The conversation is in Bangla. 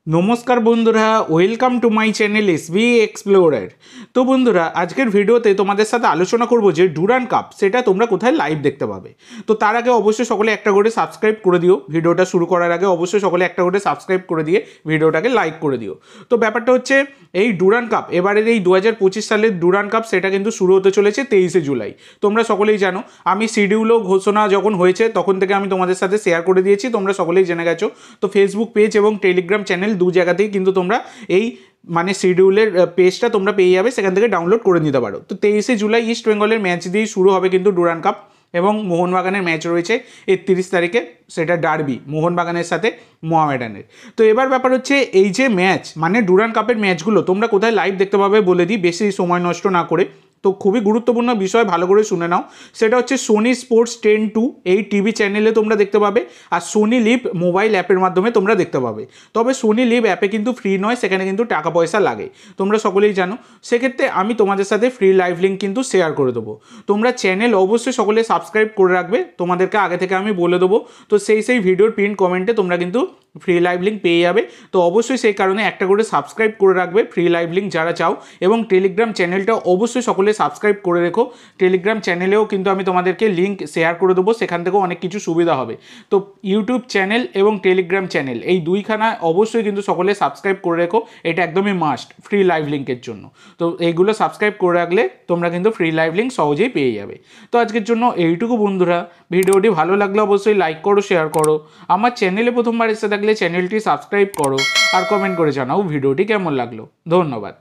নমস্কার বন্ধুরা, welcome to my channel SB explorer. তো বন্ধুরা, আজকের ভিডিওতে তোমাদের সাথে আলোচনা করব যে ডুরান্ড কাপ সেটা তোমরা কোথায় লাইভ দেখতে পাবে। তো তার আগে অবশ্যই সকলে একটা করে সাবস্ক্রাইব করে দিও। ভিডিওটা শুরু করার আগে অবশ্যই সকলে একটা করে সাবস্ক্রাইব করে দিয়ে ভিডিওটাকে লাইক করে দিও। তো ব্যাপারটা হচ্ছে এই ডুরান্ড কাপ, এবারের এই 2025 সালের ডুরান্ড কাপ সেটা কিন্তু শুরু হতে চলেছে 23শে জুলাই। তোমরা সকলেই জানো, আমি শিডিউলও ঘোষণা যখন হয়েছে তখন থেকে আমি তোমাদের সাথে শেয়ার করে দিয়েছি, তোমরা সকলেই জেনে গেছো। তো ফেসবুক পেজ এবং টেলিগ্রাম চ্যানেল দু জায়গাতেই কিন্তু তোমরা এই শিডিউলের পেজটা তোমরা পেয়ে যাবে, সেখান থেকে ডাউনলোড করে নিতে পারো। তো 23শে জুলাই ইস্ট বেঙ্গলের ম্যাচ দিয়েই শুরু হবে কিন্তু ডুরান্ড কাপ, এবং মোহনবাগানের ম্যাচ রয়েছে 31 তারিখে, সেটা ডার্বি মোহনবাগানের সাথে মোহামেডানের। তো এবার ব্যাপার হচ্ছে এই যে ম্যাচ ডুরান্ড কাপের ম্যাচগুলো তোমরা কোথায় লাইভ দেখতে পাবে বলে দিই, বেশি সময় নষ্ট না করে। তো খুবই গুরুত্বপূর্ণ বিষয়, ভালো করে শুনে নাও। সেটা হচ্ছে সোনি স্পোর্টস 10-2 এই টিভি চ্যানেলে তোমরা দেখতে পাবে, আর সোনি লিভ মোবাইল অ্যাপের মাধ্যমে তোমরা দেখতে পাবে। তবে সোনি লিভ অ্যাপে কিন্তু ফ্রি নয়, সেখানে কিন্তু টাকা পয়সা লাগে, তোমরা সকলেই জানো। সেক্ষেত্রে আমি তোমাদের সাথে ফ্রি লাইভ লিঙ্ক কিন্তু শেয়ার করে দেবো। তোমরা চ্যানেল অবশ্যই সকলে সাবস্ক্রাইব করে রাখবে, তোমাদেরকে আগে থেকে আমি বলে দেবো। তো সেই ভিডিওর পিন কমেন্টে তোমরা কিন্তু ফ্রি লাইভ লিঙ্ক পেয়ে যাবে। তো অবশ্যই সেই কারণে একটা করে সাবস্ক্রাইব করে রাখবে ফ্রি লাইভ লিঙ্ক যারা চাও, এবং টেলিগ্রাম চ্যানেলটা অবশ্যই সকলে সাবস্ক্রাইব করে রেখো। টেলিগ্রাম চ্যানেলেও কিন্তু আমি তোমাদেরকে লিঙ্ক শেয়ার করে দেবো, সেখান থেকেও অনেক কিছু সুবিধা হবে। তো ইউটিউব চ্যানেল এবং টেলিগ্রাম চ্যানেল এই দুইখানা অবশ্যই কিন্তু সকলে সাবস্ক্রাইব করে রেখো, এটা একদমই মাস্ট ফ্রি লাইভ লিঙ্কের জন্য। তো এইগুলো সাবস্ক্রাইব করে রাখলে তোমরা কিন্তু ফ্রি লাইভ লিঙ্ক সহজেই পেয়ে যাবে। তো আজকের জন্য এইটুকু বন্ধুরা, ভিডিওটি ভালো লাগলে অবশ্যই লাইক করো, শেয়ার করো। আমার চ্যানেলে প্রথমবার এসে থাকলে চ্যানেলটি সাবস্ক্রাইব করো, আর কমেন্ট করে জানাও ভিডিওটি কেমন লাগলো। ধন্যবাদ।